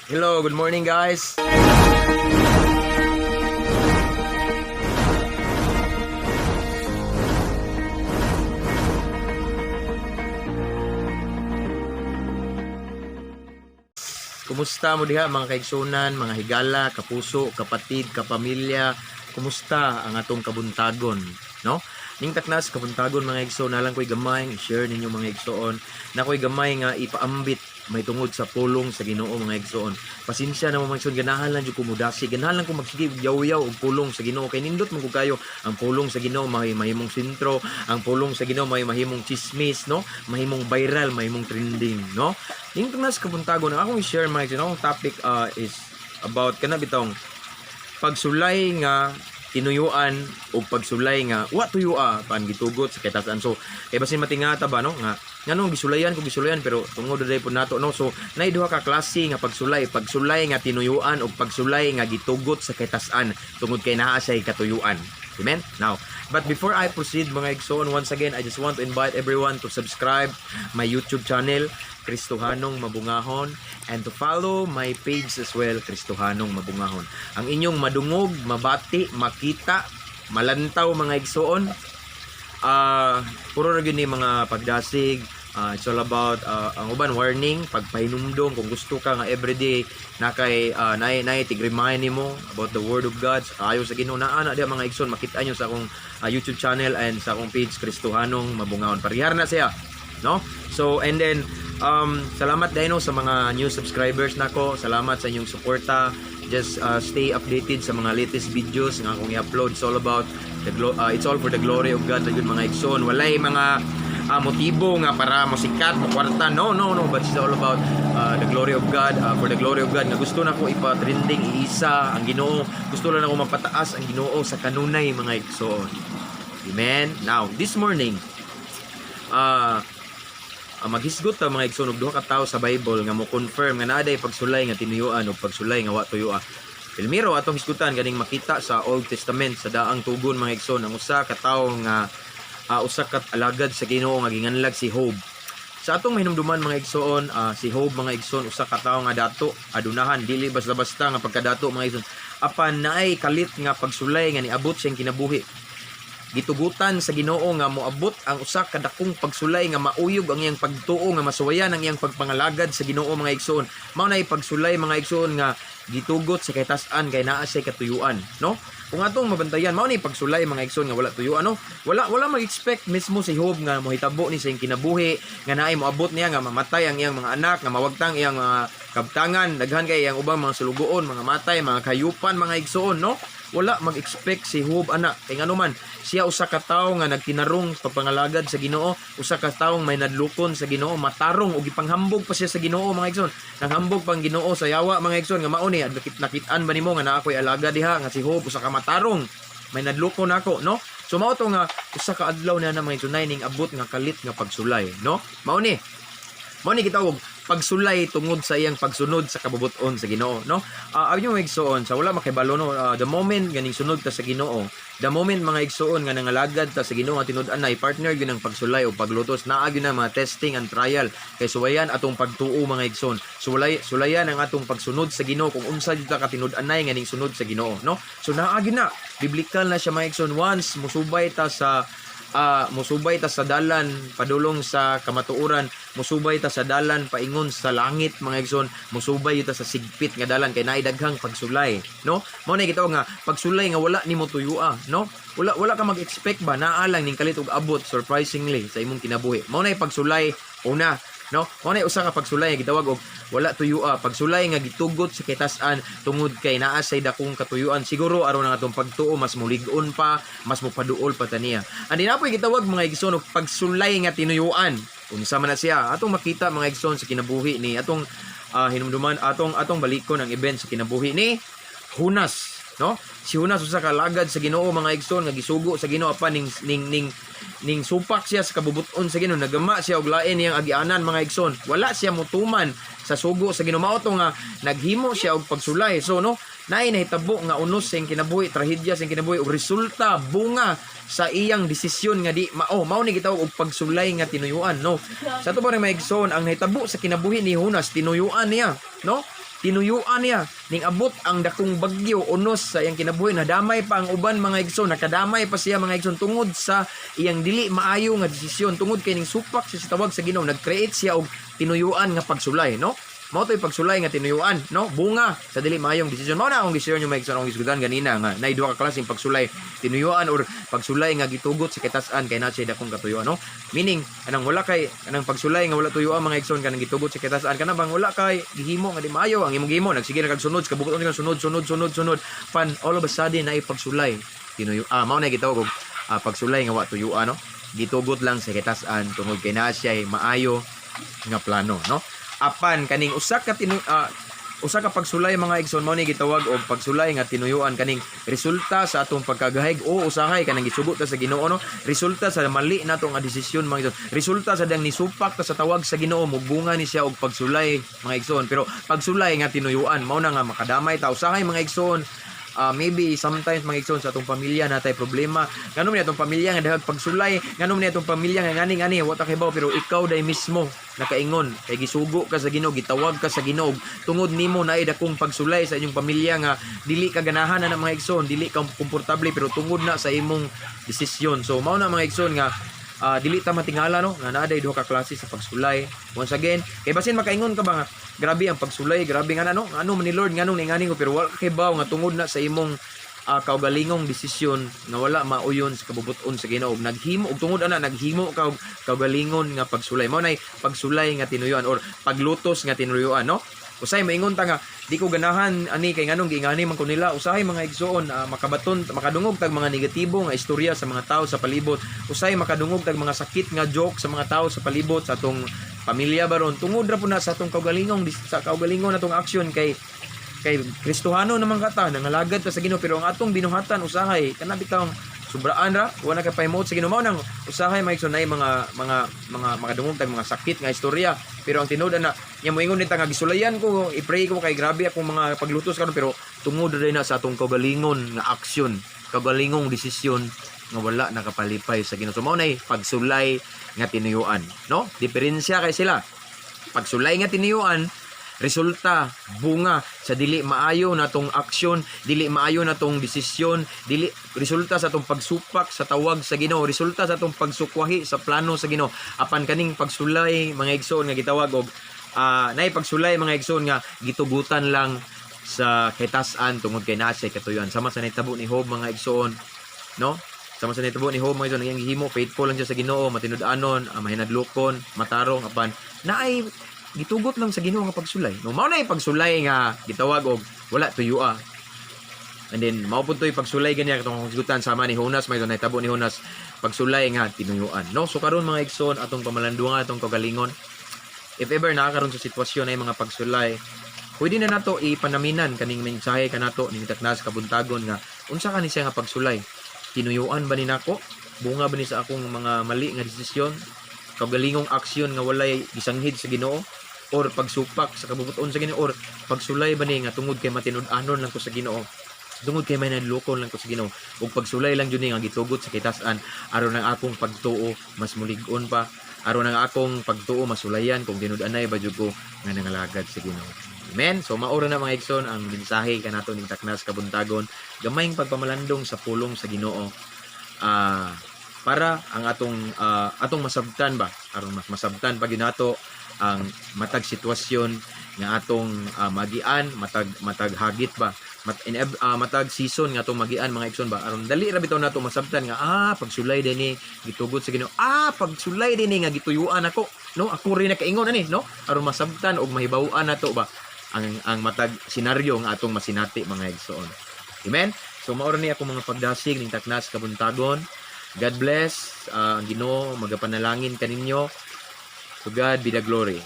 Hello, good morning guys. Kumusta mo diha mga kaigsunan, mga higala, kapuso, kapatid, kapamilya? Kumusta ang atong kabuntagon, no? Ning taknas kabuntagon mga igsoon, nalang ko'y gamay i-share ninyo mga igsoon. Na ko'y gamay nga ipaambit may tungod sa pulong sa Ginoo mga igsoon. Pasensya na mga igsoon, ganahan lang jud ko mudasi, ganahan lang ko magsige yaw-yaw og pulong sa Ginoo kay nindot man ko kayo. Ang pulong sa Ginoo mahimong sentro, ang pulong sa Ginoo mahimong chismis, no? Mahimong viral, mahimong trending, no? Ning taknas kabuntagon ang akong i-share mga igsoon, ang topic is about kana bitong pagsulay nga tinuyuan o pagsulay nga wa tuyua pan gitugot sa kitasan. So kay basin matingata ba no nga nganong gisulayan ko gisulayan pero tungod day po nato no. So nay duha ka klase nga pagsulay nga tinuyuan o pagsulay nga gitugot sa kitasan tungod kay naa say katuyuan. Amen. Now, but before I proceed mga igsoon, once again I just want to invite everyone to subscribe my YouTube channel Kristohanong Mabungahon, and to follow my page as well, Kristohanong Mabungahon. Ang inyong madungog, mabati, makita, malantaw mga igsoon, puro ra gyud ni mga pagdasig. It's all about ang uban warning, pagpahinumdom kung gusto ka nga everyday na kay nay tig-remind nimo about the word of God, ayo sa Ginoo na ana dia mga igsoon, makita nyo sa akong YouTube channel and sa akong page Kristohanong Mabungahon. Parihar na siya, no? So and then salamat dahil sa mga new subscribers nako. Salamat sa inyong suporta. Just stay updated sa mga latest videos nga akong i-upload. It's all about it's all for the glory of God. Lagyan mga igsoon, walay mga motibo nga para masikat mo kwarta. No, but it's all about the glory of God, for the glory of God. Nga gusto na ko ipa-trending iisa ang Ginoo. Gusto lang ako mapataas ang Ginoo sa kanunay mga igsoon. Amen. Now, this morning maghisgot ta mga igsoon og duha ka tawo sa Bible nga mo confirm nga naa day pagsulay nga tinuyuan o pagsulay nga wa tuyua. Pilmiro atong hisgutan ganing makita sa Old Testament sa daang tugon mga igsoon ang usa ka tawo nga usa ka alagad sa Ginoo nga ginganlag si Job. Sa atong mahinumduman mga igsoon, si Job mga igsoon usa ka tawo nga dato, adunahan, dili basta-basta nga pagkadato mga igsoon. Apan naay kalit nga pagsulay nga niabot siyang kinabuhi. Gitugutan sa Ginoo nga moabot ang usa ka dakong pagsulay nga mauyog ang iyang pagtuo nga masuwayan ang iyang pagpangalagad sa Ginoo mga igsoon. Mao nay pagsulay mga igsoon nga gitugot sa kaytas-an kay naa say katuyuan, no? Kung atong mabantayan mao ni pagsulay mga igsoon nga wala tuyuan, no? Wala mag-expect mismo si Job nga mohitabo ni sa iyang kinabuhi nga naay moabot niya nga mamatay ang iyang mga anak, nga mawagtang iyang mga kabtangan, daghan kay iyang ubang mga sulugoon, mga matay, mga kayupan mga igsoon, no? Wala mag-expect si Job ana kay ngano man siya usa ka tawo nga nagtinarong pagpangalagad sa Ginoo, usa ka tawong may nadlukon sa Ginoo, matarong ug ipanghambog pa siya sa Ginoo mga igsoon. Nanghambog pang Ginoo sa yawa mga igsoon nga mao ni nakit-an ba nimo nga naa koy alagad diha nga si Job usa ka matarong may nadlukon nako, no? So mao to nga usa ka adlaw na mga igsoon ning abot nga kalit nga pagsulay, no? Mao ni gitawag pagsulay tungod sa iyang pagsunod sa kabubuton sa Ginoo, no? Ang mga igsoon sa wala makibalo, no? The moment ganing sunod ta sa Ginoo, the moment mga igsoon nga nangalagad ta sa Ginoo nga tinud-an na partner gyud ang pagsulay o paglutos, naa gyud na mga testing and trial kay suwayan atong pagtuo mga igsoon. Sulayan ang atong pagsunod sa Ginoo kung unsa jud ta ka tinud-an nay ganing sunod sa Ginoo, no? So naa gyud na biblical na siya mga igsoon once musubay ta sa dalan padulong sa kamatuoran, musubay ta sa dalan paingon sa langit mga igsoon, musubay ta sa sigpit nga dalan kay naay daghang pagsulay, no? Mao na gitawag nga pagsulay nga wala nimo tuyua, no? Wala ka mag-expect ba naa lang ning kalit og abot surprisingly sa imong kinabuhi. Mao na pagsulay una, no? Mao na usa ka pagsulay nga gitawag og wala tuyua, pagsulay nga gitugot sa kitasan tungod kay naa say dakong katuyuan. Siguro aron ang atong pagtuo mas mulig-on pa, mas mopaduol pa taniya. Andi na po'y gitawag mga igsoon og pagsulay nga tinuyuan. Unsa man na siya atong makita mga igsoon sa kinabuhi ni atong hinumduman atong balikon ang event sa kinabuhi ni Hunas, no? Si Hunas usa ka lagad sa Ginoo mga igsoon nga gisugo sa Ginoo pa ning supak siya sa kabubuton sa Ginoo, nagama siya og lain niyang agianan mga igsoon. Wala siya mutuman sa sugo sa Ginoo, mao to nga naghimo siya og pagsulay. So no, naay nahitabo nga unos sing kinabuhi, trahedya sing kinabuhi og resulta bunga sa iyang desisyon nga di mao ni gitawag og pagsulay nga tinuyuan, no? Sa to pa rin mga igsoon ang nahitabo sa kinabuhi ni Hunas tinuyuan niya, no? tinuyuan niya ning abot ang dakong bagyo unos sa iyang kinabuhi, nadamay pa ang uban mga igsoon, nakadamay pa siya mga igsoon tungod sa iyang dili maayo nga desisyon, tungod kay ning supak siya sa tawag sa Ginoo, nag-create siya og tinuyuan nga pagsulay, no? Mao to'y pagsulay nga tinuyuan, no? Bunga sa dili maayong desisyon. Mao na akong gisyon yung mga igsoon, akong gisgutan ganina nga nay duha ka klaseng pagsulay, tinuyuan or pagsulay nga gitugot sa kitas-an kay na siya dakong katuyuan, no? Meaning anang wala kay anang pagsulay nga wala tuyuan mga igsoon kanang gitugot sa kitas-an kana bang wala kay gihimo nga di maayo ang imong gihimo, nagsige na kag sunod kabukuton ka sunod pan all of a sudden na pagsulay mao na gitawag og pagsulay nga wa tuyuan, no? Gitugot lang sa kitas-an tungod kay na siya maayo nga plano, no? Apan kaning usa ka pagsulay mga igsoon mao ni gitawag og pagsulay nga tinuyuan, kaning resulta sa atong pagkagahig o usahay kanang gisugot ta sa Ginoo, no? Resulta sa mali nato nga desisyon mga igsoon, resulta sa dang nisupak ta sa tawag sa Ginoo, mugbunga ni siya og pagsulay mga igsoon. Pero pagsulay nga tinuyuan mao na nga makadamay ta usahay mga igsoon. Maybe sometimes mga igsoon sa atong pamilya natay problema, nganom ni atong pamilya nga dahag pagsulay, nganom ni atong pamilya nga ngani wa ta kibaw, pero ikaw day mismo nakaingon kay gisugo ka sa Ginoo, gitawag ka sa Ginoo, tungod nimo naay dakong pagsulay sa inyong pamilya nga dili ka ganahan na mga igsoon, dili ka komportable, pero tungod na sa imong desisyon. So mao na mga igsoon nga dili ta matingala, no, nga naaday duha ka klase sa pagsulay. Once again, kay basin makaingon ka ba nga grabe ang pagsulay, grabe nga ano man ni Lord nganong ningani ko, pero wala kay baw nga tungod na sa imong kaugalingong desisyon nga wala mauyon sa kabubuton sa Ginoo, naghimo og tungod ana naghimo ka og kaugalingon nga pagsulay. Mao nay pagsulay nga tinuyuan or paglutos nga tinuyuan, no? Usay maingon ta nga di ko ganahan ani kay nganong giingani man ko nila, usahay mga igsoon makadungog tag mga negatibo nga istorya sa mga tao sa palibot, usay makadungog tag mga sakit nga joke sa mga tao sa palibot sa atong pamilya baron, tungod ra po na sa atong kaugalingon natong aksyon kay Kristohano naman kata nangalagad ta sa Ginoo, pero ang atong binuhatan usahay kana bitang sobraan ra wala ka pahimot sa Ginoo. Mao nang usahay mga igsoon ay mga makadungog tag mga sakit nga istorya, pero ang tinuod na nya moingon nita nga gisulayan ko, i-pray ko kay grabe akong mga paglutos karon, pero tungod ra na sa atong kaugalingon nga aksyon, kaugalingong desisyon nga wala nakapalipay sa Ginoo. So mao nay pagsulay nga tinuyuan, no? Diferensya kay sila. Pagsulay nga tinuyuan resulta bunga sa dili maayo natong aksyon, dili maayo natong desisyon, dili resulta sa atong pagsupak sa tawag sa Ginoo, resulta sa atong pagsukwahi sa plano sa Ginoo. Apan kaning pagsulay mga igsoon nga gitawag og nay pagsulay mga igsoon nga gitugutan lang sa kitas-an tungod kay naa siya katuyuan. Sama sa nitabo ni Job mga igsoon, no? Sama sa nitabo ni Job mga igsoon, ang himo faithful lang siya sa Ginoo, matinud-anon, mahinadlokon, matarong, apan naay gitugot lang sa Ginoo nga pagsulay. No, mao na pagsulay nga gitawag og wala tuyua. And then mao pud toy pagsulay ganiya katong higutan sama ni Jonas, may nahitabo ni Jonas pagsulay nga tinuyuan. No, so karon mga igsoon atong pamalandungan atong kagalingon, if ever nakakaroon sa sitwasyon ay mga pagsulay, pwede na nato ipanaminan kaning mensahe kanato ning taknas kabuntagon nga unsa kani siya nga pagsulay. Tinuyuan ba ni nako? Bunga ba ni sa akong mga mali nga desisyon? Kaugalingong aksyon nga walay gisanghid sa Ginoo, or pagsupak sa kabubuton sa Ginoo, or pagsulay ba ni nga tungod kay matinud-anon lang ko sa Ginoo, tungod kay may nanlukon lang ko sa Ginoo, ug pagsulay lang jud ni nga gitugot sa kitas-an aron ang akong pagtuo mas mulig-on pa, aron ang akong pagtuo masulayan kung tinud-anay ba jud ko nga nangalagad sa Ginoo. Amen. So maura na mga igsoon ang mensahe kanato ning taknas kabuntagon, gamayng pagpamalandong sa pulong sa Ginoo. Para ang atong masabtan ba aron mas masabtan pag nato ang matag sitwasyon nga atong magian, matag hagit ba matag season nga atong magian mga igsoon ba, aron dali ra bitaw nato masabtan nga pagsulay dinhi gitugot sa Ginoo, pagsulay dinhi nga gituyuan ako, no, ako rin nakaingon ani, no, aron masabtan og mahibaw-an nato ba ang matag senaryo nga atong masinati mga igsoon. Amen. So mao ni ako mga pagdasig ning taknas kabuntagon. God bless. Ginoo magapanalangin kaninyo. To God be the glory.